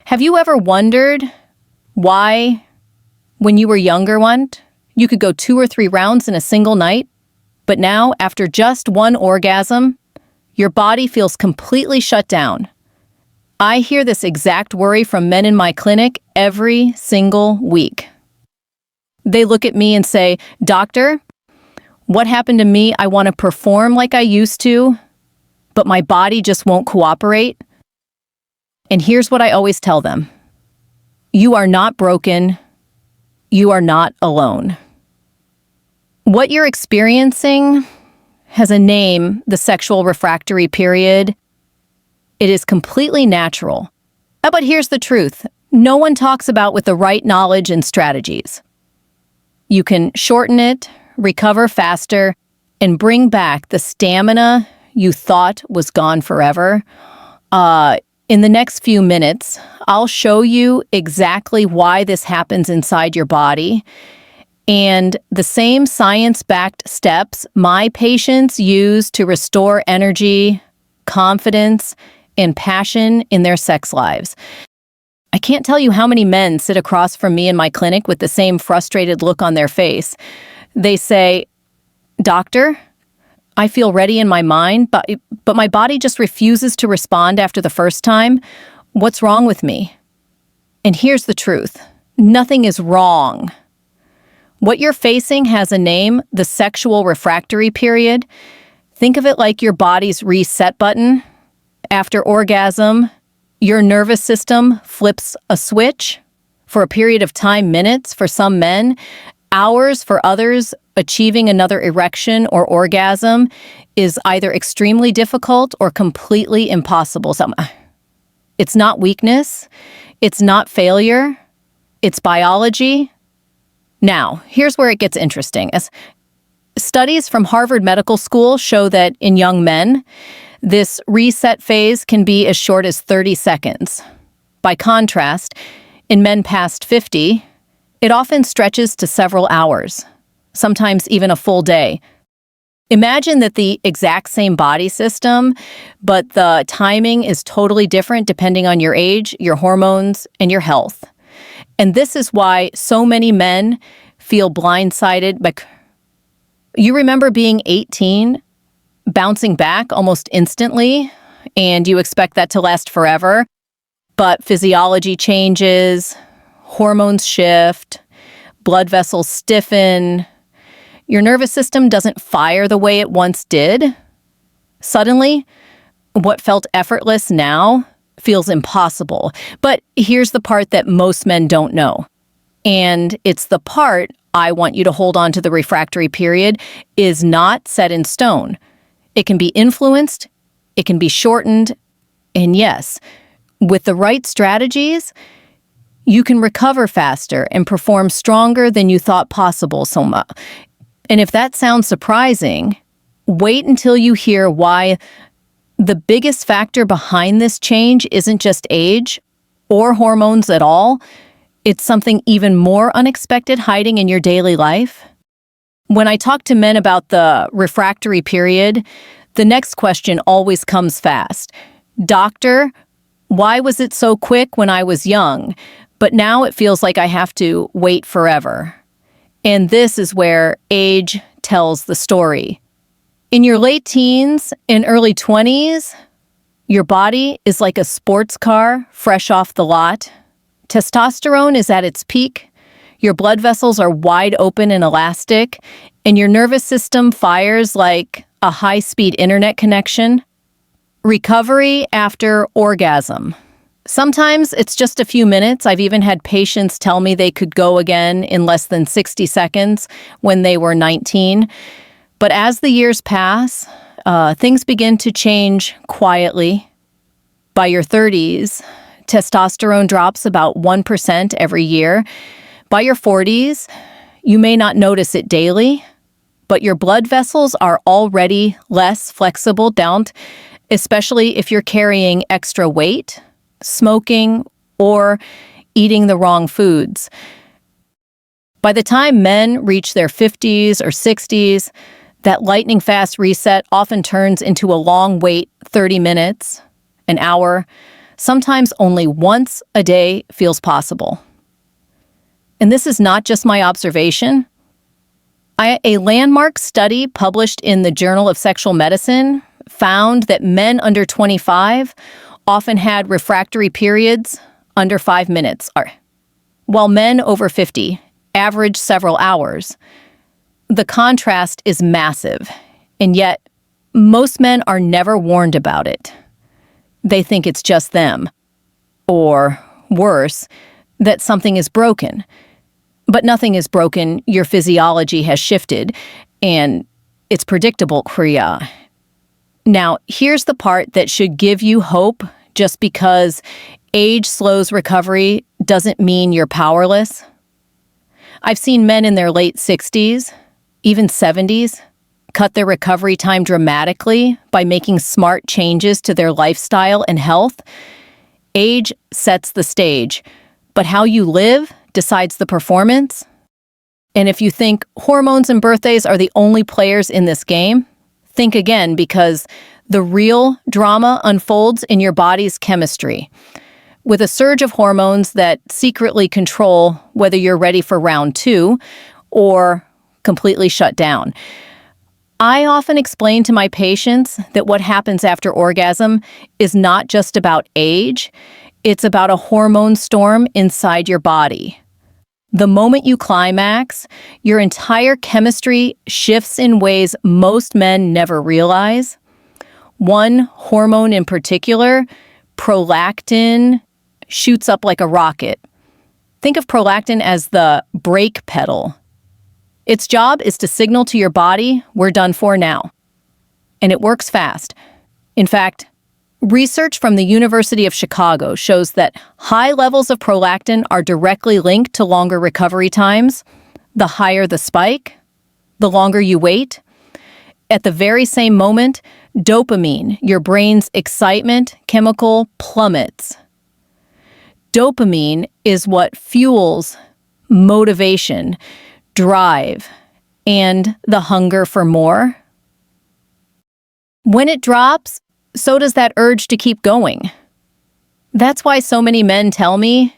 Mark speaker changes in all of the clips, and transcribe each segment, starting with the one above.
Speaker 1: Have you ever wondered why, when you were younger, you could go 2 or 3 rounds in a single night, but now, after just one orgasm, your body feels completely shut down? I hear this exact worry from men in my clinic every single week. They look at me and say, "Doctor, what happened to me? I want to perform like I used to, but my body just won't cooperate." And here's what I always tell them. You are not broken. You are not alone. What you're experiencing has a name, the sexual refractory period. It is completely natural. But here's the truth. No one talks about with the right knowledge and strategies. You can shorten it, recover faster, and bring back the stamina you thought was gone forever. In the next few minutes, I'll show you exactly why this happens inside your body and the same science-backed steps my patients use to restore energy, confidence, and passion in their sex lives. I can't tell you how many men sit across from me in my clinic with the same frustrated look on their face. They say, "Doctor, I feel ready in my mind, but my body just refuses to respond after the first time. What's wrong with me?" And here's the truth. Nothing is wrong. What you're facing has a name, the sexual refractory period. Think of it like your body's reset button. After orgasm, your nervous system flips a switch for a period of time, minutes for some men, hours for others. Achieving another erection or orgasm is either extremely difficult or completely impossible. It's not weakness. It's not failure. It's biology. Now, here's where it gets interesting. As studies from Harvard Medical School show that in young men, this reset phase can be as short as 30 seconds. By contrast, in men past 50, it often stretches to several hours, sometimes even a full day. Imagine that the exact same body system, but the timing is totally different depending on your age, your hormones, and your health. And this is why so many men feel blindsided. You remember being 18, bouncing back almost instantly, and you expect that to last forever. But physiology changes, hormones shift, blood vessels stiffen, your nervous system doesn't fire the way it once did. Suddenly, what felt effortless now feels impossible. But here's the part that most men don't know. And it's the part I want you to hold on to. The refractory period is not set in stone. It can be influenced, it can be shortened, and yes, with the right strategies, you can recover faster and perform stronger than you thought possible. And if that sounds surprising, wait until you hear why the biggest factor behind this change isn't just age or hormones at all. It's something even more unexpected hiding in your daily life. When I talk to men about the refractory period, the next question always comes fast. "Doctor, why was it so quick when I was young, but now it feels like I have to wait forever?" And this is where age tells the story. In your late teens and early 20s, your body is like a sports car fresh off the lot. Testosterone is at its peak, your blood vessels are wide open and elastic, and your nervous system fires like a high-speed internet connection. Recovery after orgasm. Sometimes it's just a few minutes. I've even had patients tell me they could go again in less than 60 seconds when they were 19. But as the years pass, things begin to change quietly. By your 30s, testosterone drops about 1% every year. By your 40s, you may not notice it daily, but your blood vessels are already less flexible, especially if you're carrying extra weight, smoking, or eating the wrong foods. By the time men reach their 50s or 60s, that lightning-fast reset often turns into a long wait, 30 minutes, an hour, Sometimes only once a day feels possible. And this is not just my observation. A landmark study published in the Journal of Sexual Medicine found that men under 25 often had refractory periods under 5 minutes, while men over 50 averaged several hours. The contrast is massive, and yet most men are never warned about it. They think it's just them, or worse, that something is broken. But nothing is broken, your physiology has shifted, and it's predictable, Kriya. Now, here's the part that should give you hope. Just because age slows recovery doesn't mean you're powerless. I've seen men in their late 60s, even 70s, cut their recovery time dramatically by making smart changes to their lifestyle and health. Age sets the stage, but how you live decides the performance. And if you think hormones and birthdays are the only players in this game, think again, because the real drama unfolds in your body's chemistry, with a surge of hormones that secretly control whether you're ready for round 2 or completely shut down. I often explain to my patients that what happens after orgasm is not just about age, it's about a hormone storm inside your body. The moment you climax, your entire chemistry shifts in ways most men never realize. One hormone in particular, prolactin, shoots up like a rocket. Think of prolactin as the brake pedal. Its job is to signal to your body, we're done for now. And it works fast. In fact, research from the University of Chicago shows that high levels of prolactin are directly linked to longer recovery times. The higher the spike, the longer you wait. At the very same moment, dopamine, your brain's excitement chemical, plummets. Dopamine is what fuels motivation, drive, and the hunger for more. When it drops, so does that urge to keep going. That's why so many men tell me,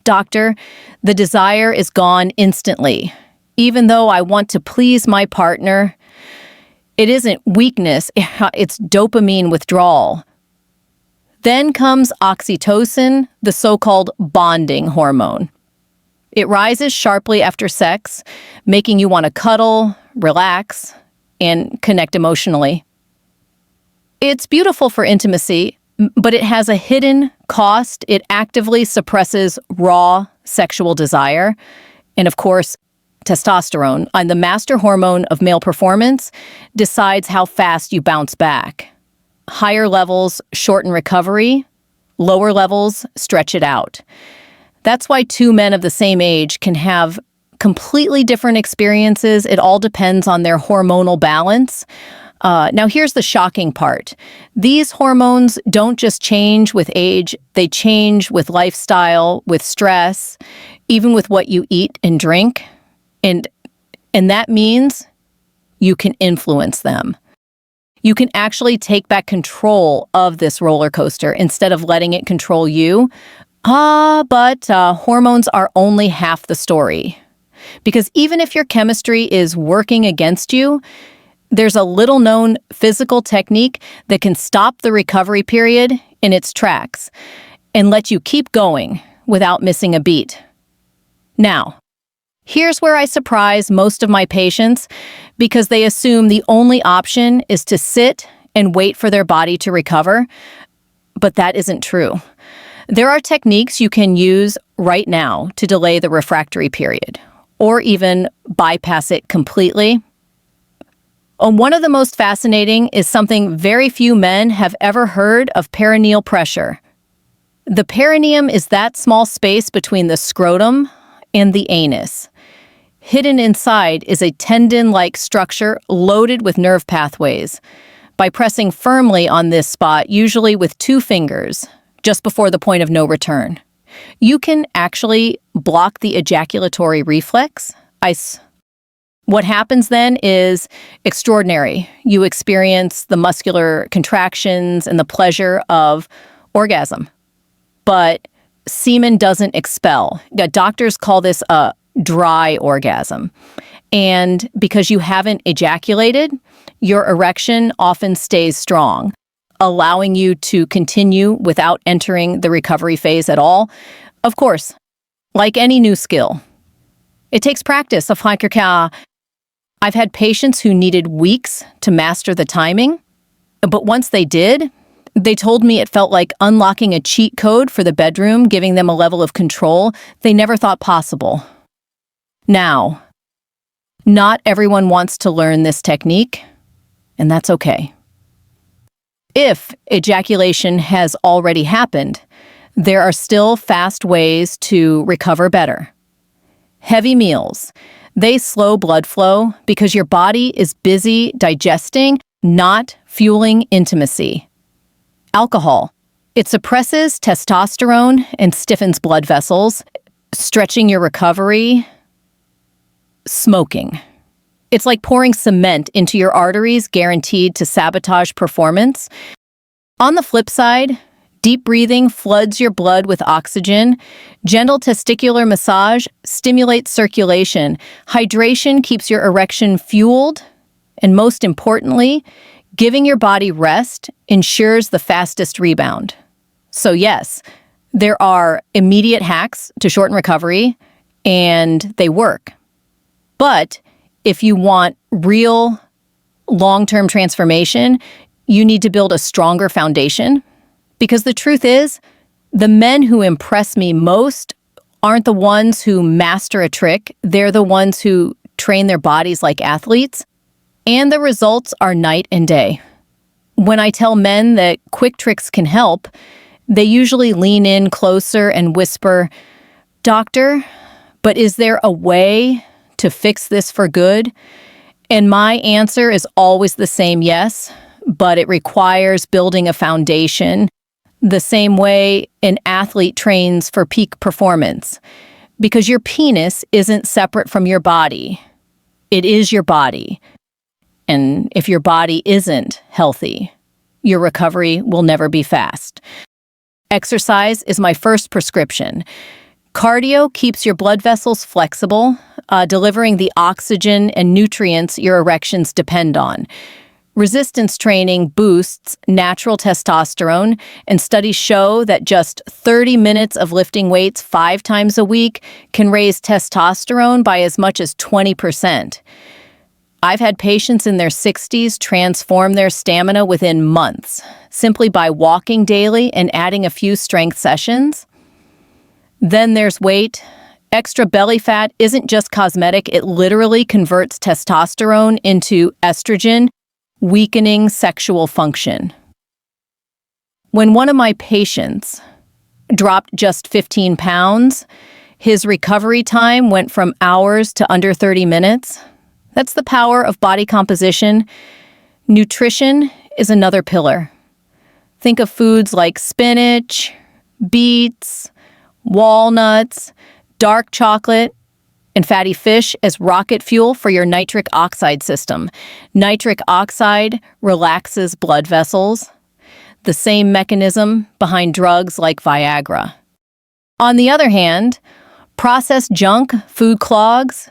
Speaker 1: "Doctor, the desire is gone instantly. Even though I want to please my partner, it isn't weakness, it's dopamine withdrawal." Then comes oxytocin, the so-called bonding hormone. It rises sharply after sex, making you want to cuddle, relax, and connect emotionally. It's beautiful for intimacy, but it has a hidden cost. It actively suppresses raw sexual desire. And of course, testosterone, the master hormone of male performance, decides how fast you bounce back. Higher levels shorten recovery, lower levels stretch it out. That's why two men of the same age can have completely different experiences. It all depends on their hormonal balance. Now, here's the shocking part. These hormones don't just change with age, they change with lifestyle, with stress, even with what you eat and drink. And that means you can influence them. You can actually take back control of this roller coaster instead of letting it control you. But hormones are only half the story. Because even if your chemistry is working against you, there's a little-known physical technique that can stop the recovery period in its tracks and let you keep going without missing a beat. Now, here's where I surprise most of my patients because they assume the only option is to sit and wait for their body to recover, but that isn't true. There are techniques you can use right now to delay the refractory period, or even bypass it completely. One of the most fascinating is something very few men have ever heard of: perineal pressure. The perineum is that small space between the scrotum and the anus. Hidden inside is a tendon-like structure loaded with nerve pathways. By pressing firmly on this spot, usually with 2 fingers, just before the point of no return, you can actually block the ejaculatory reflex. What happens then is extraordinary. You experience the muscular contractions and the pleasure of orgasm. but semen doesn't expel. Doctors call this a dry orgasm. And because you haven't ejaculated, your erection often stays strong, allowing you to continue without entering the recovery phase at all. Of course, like any new skill, it takes practice. I've had patients who needed weeks to master the timing, but once they did, they told me it felt like unlocking a cheat code for the bedroom, giving them a level of control they never thought possible. Now, not everyone wants to learn this technique, and that's okay. If ejaculation has already happened, there are still fast ways to recover better. Heavy meals. They slow blood flow because your body is busy digesting, not fueling intimacy. Alcohol. It suppresses testosterone and stiffens blood vessels, stretching your recovery. Smoking. It's like pouring cement into your arteries, guaranteed to sabotage performance. On the flip side, deep breathing floods your blood with oxygen. Gentle testicular massage stimulates circulation. Hydration keeps your erection fueled. And most importantly, giving your body rest ensures the fastest rebound. So yes, there are immediate hacks to shorten recovery, and they work. But if you want real long-term transformation, you need to build a stronger foundation. Because the truth is, the men who impress me most aren't the ones who master a trick. They're the ones who train their bodies like athletes. And the results are night and day. When I tell men that quick tricks can help, they usually lean in closer and whisper, "Doctor, but is there a way to fix this for good?" And my answer is always the same: yes, but it requires building a foundation the same way an athlete trains for peak performance. Because your penis isn't separate from your body. It is your body. And if your body isn't healthy, your recovery will never be fast. Exercise is my first prescription. Cardio keeps your blood vessels flexible, delivering the oxygen and nutrients your erections depend on. Resistance training boosts natural testosterone, and studies show that just 30 minutes of lifting weights 5 times a week can raise testosterone by as much as 20%. I've had patients in their 60s transform their stamina within months, simply by walking daily and adding a few strength sessions. Then there's weight. Extra belly fat isn't just cosmetic, it literally converts testosterone into estrogen, weakening sexual function. When one of my patients dropped just 15 pounds, his recovery time went from hours to under 30 minutes. That's the power of body composition. Nutrition is another pillar. Think of foods like spinach, beets, walnuts, dark chocolate, and fatty fish as rocket fuel for your nitric oxide system. Nitric oxide relaxes blood vessels, the same mechanism behind drugs like Viagra. On the other hand, processed junk food clogs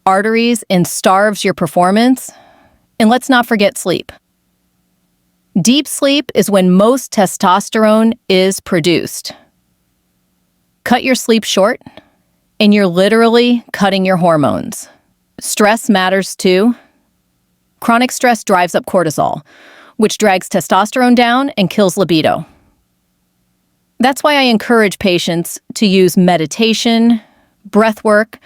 Speaker 1: arteries and starves your performance. And let's not forget sleep. Deep sleep is when most testosterone is produced. Cut your sleep short, and you're literally cutting your hormones. Stress matters too. Chronic stress drives up cortisol, which drags testosterone down and kills libido. That's why I encourage patients to use meditation, breath work,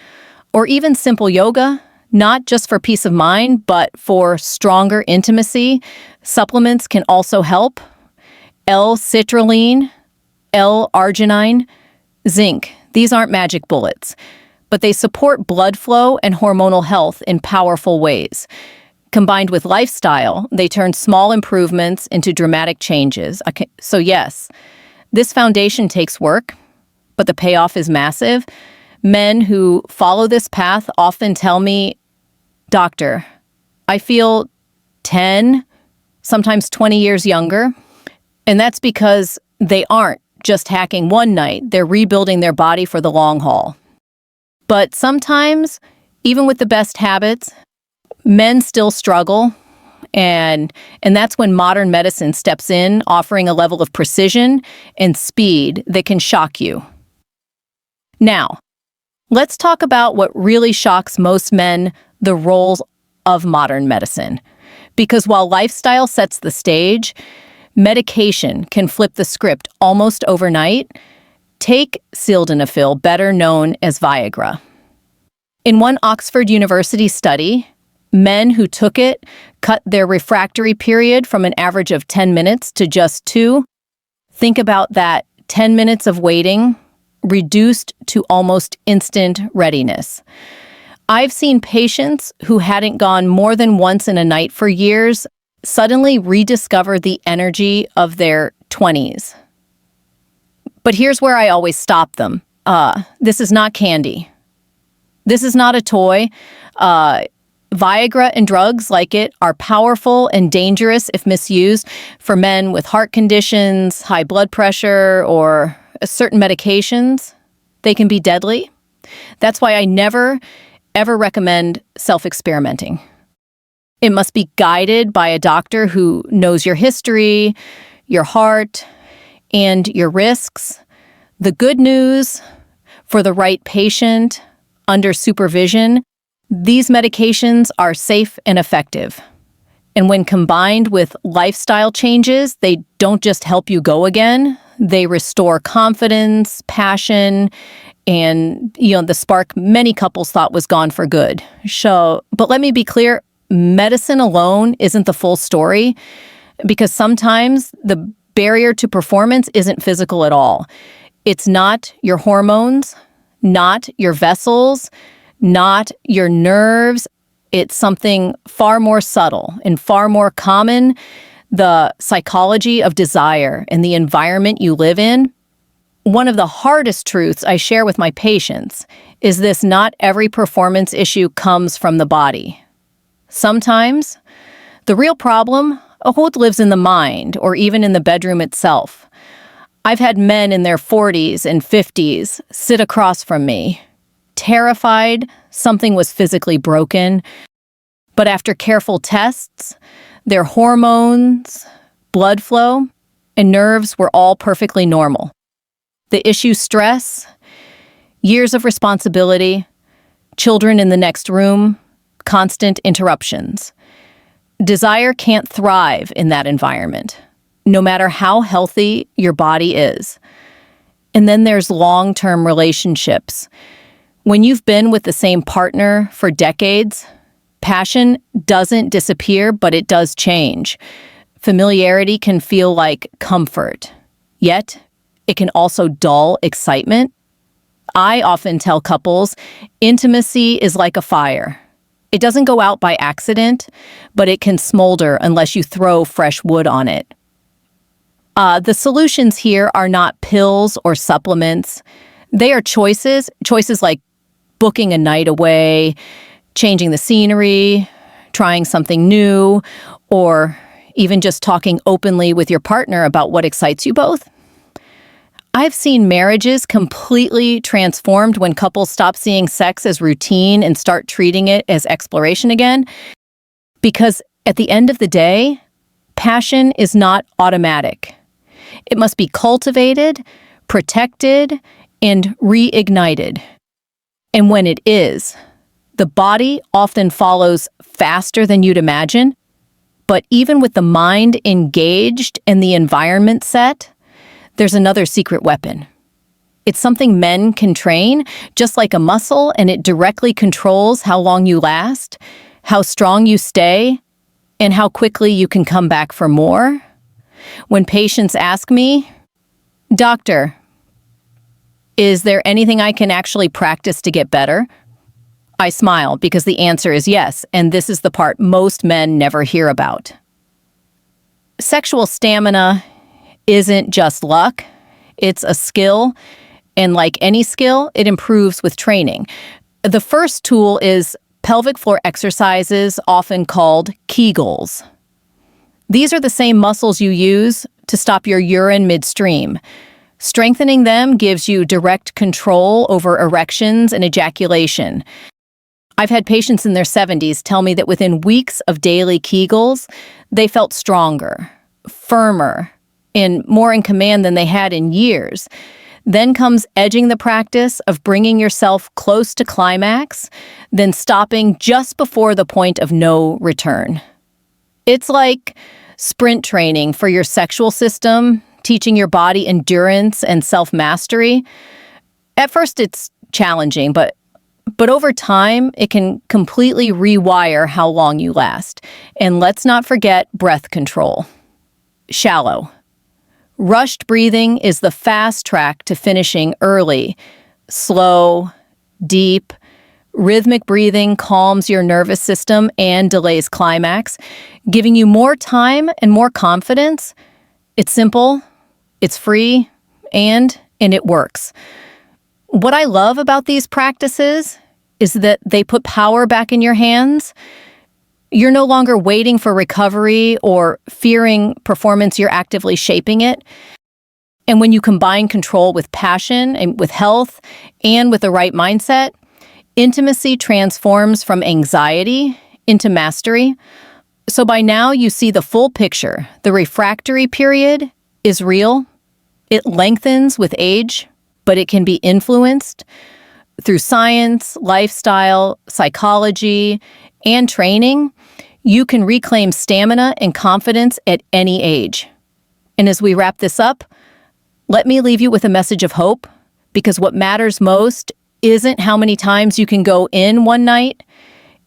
Speaker 1: or even simple yoga, not just for peace of mind, but for stronger intimacy. Supplements can also help. L-citrulline, L-arginine, zinc. These aren't magic bullets, but they support blood flow and hormonal health in powerful ways. Combined with lifestyle, they turn small improvements into dramatic changes. So yes, this foundation takes work, but the payoff is massive. Men who follow this path often tell me, "Doctor, I feel 10, sometimes 20 years younger." And that's because they aren't just hacking one night. They're rebuilding their body for the long haul. But sometimes, even with the best habits, men still struggle. And that's when modern medicine steps in, offering a level of precision and speed that can shock you. Now, let's talk about what really shocks most men, the roles of modern medicine. Because while lifestyle sets the stage, medication can flip the script almost overnight. Take sildenafil, better known as Viagra. In one Oxford University study, men who took it cut their refractory period from an average of 10 minutes to just 2. Think about that. 10 minutes of waiting reduced to almost instant readiness. I've seen patients who hadn't gone more than once in a night for years suddenly rediscover the energy of their 20s. But here's where I always stop them. This is not candy. This is not a toy. Viagra and drugs like it are powerful and dangerous if misused for men with heart conditions, high blood pressure, or certain medications. They can be deadly. That's why I never, ever recommend self-experimenting. It must be guided by a doctor who knows your history, your heart, and your risks. The good news, for the right patient, under supervision, these medications are safe and effective. And when combined with lifestyle changes, they don't just help you go again, they restore confidence, passion, and the spark many couples thought was gone for good. But let me be clear, medicine alone isn't the full story, because sometimes the barrier to performance isn't physical at all. It's not your hormones, not your vessels, not your nerves. It's something far more subtle and far more common, the psychology of desire and the environment you live in. One of the hardest truths I share with my patients is this: not every performance issue comes from the body. Sometimes the real problem lives in the mind or even in the bedroom itself. I've had men in their 40s and 50s sit across from me, terrified something was physically broken, but after careful tests, their hormones, blood flow, and nerves were all perfectly normal. The issue: stress, years of responsibility, children in the next room, constant interruptions. Desire can't thrive in that environment, no matter how healthy your body is. And then there's long-term relationships. When you've been with the same partner for decades, passion doesn't disappear, but it does change. Familiarity can feel like comfort, yet it can also dull excitement. I often tell couples, intimacy is like a fire. It doesn't go out by accident, but it can smolder unless you throw fresh wood on it. The solutions here are not pills or supplements. They are choices like booking a night away, changing the scenery, trying something new, or even just talking openly with your partner about what excites you both. I've seen marriages completely transformed when couples stop seeing sex as routine and start treating it as exploration again. Because at the end of the day, passion is not automatic. It must be cultivated, protected, and reignited. And when it is, the body often follows faster than you'd imagine. But even with the mind engaged and the environment set, there's another secret weapon. It's something men can train, just like a muscle, and it directly controls how long you last, how strong you stay, and how quickly you can come back for more. When patients ask me, "Doctor, is there anything I can actually practice to get better?" I smile because the answer is yes, and this is the part most men never hear about. Sexual stamina isn't just luck, it's a skill, and like any skill, it improves with training. The first tool is pelvic floor exercises, often called Kegels. These are the same muscles you use to stop your urine midstream. Strengthening them gives you direct control over erections and ejaculation. I've had patients in their 70s tell me that within weeks of daily Kegels, they felt stronger, firmer, and more in command than they had in years. Then comes edging the practice of bringing yourself close to climax, then stopping just before the point of no return. It's like sprint training for your sexual system, teaching your body endurance and self-mastery. At first, it's challenging, but over time, it can completely rewire how long you last. And let's not forget breath control. Shallow. Rushed breathing is the fast track to finishing early. Slow, deep, rhythmic breathing calms your nervous system and delays climax, giving you more time and more confidence. It's simple, it's free, and it works. What I love about these practices is that they put power back in your hands. You're no longer waiting for recovery or fearing performance, you're actively shaping it. And when you combine control with passion and with health and with the right mindset, intimacy transforms from anxiety into mastery. So by now you see the full picture. The refractory period is real. It lengthens with age, but it can be influenced through science, lifestyle, psychology, and training. You can reclaim stamina and confidence at any age. And as we wrap this up, let me leave you with a message of hope, because what matters most isn't how many times you can go in one night.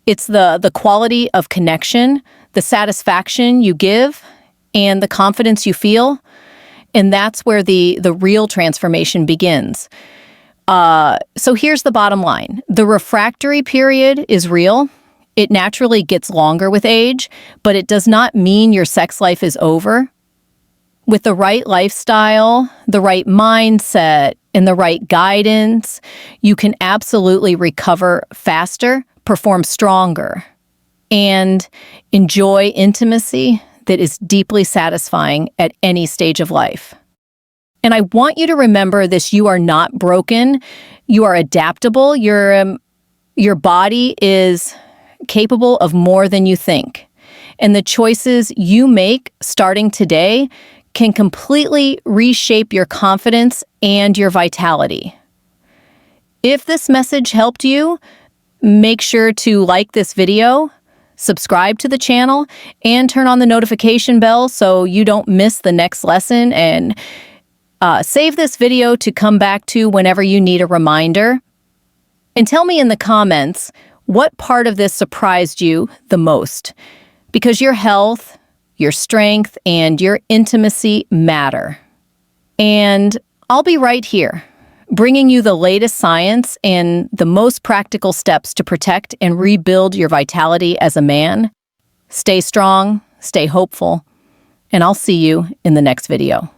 Speaker 1: It's the quality of connection, the satisfaction you give, and the confidence you feel. And that's where the real transformation begins. So here's the bottom line. The refractory period is real. It naturally gets longer with age, but it does not mean your sex life is over. With the right lifestyle, the right mindset, and the right guidance, you can absolutely recover faster, perform stronger, and enjoy intimacy that is deeply satisfying at any stage of life. And I want you to remember this: you are not broken. You are adaptable. Your body is capable of more than you think. And the choices you make starting today can completely reshape your confidence and your vitality. If this message helped you, make sure to like this video, subscribe to the channel, and turn on the notification bell so you don't miss the next lesson, and save this video to come back to whenever you need a reminder. And tell me in the comments what part of this surprised you the most, because your health, your strength, and your intimacy matter. And I'll be right here, bringing you the latest science and the most practical steps to protect and rebuild your vitality as a man. Stay strong, stay hopeful, and I'll see you in the next video.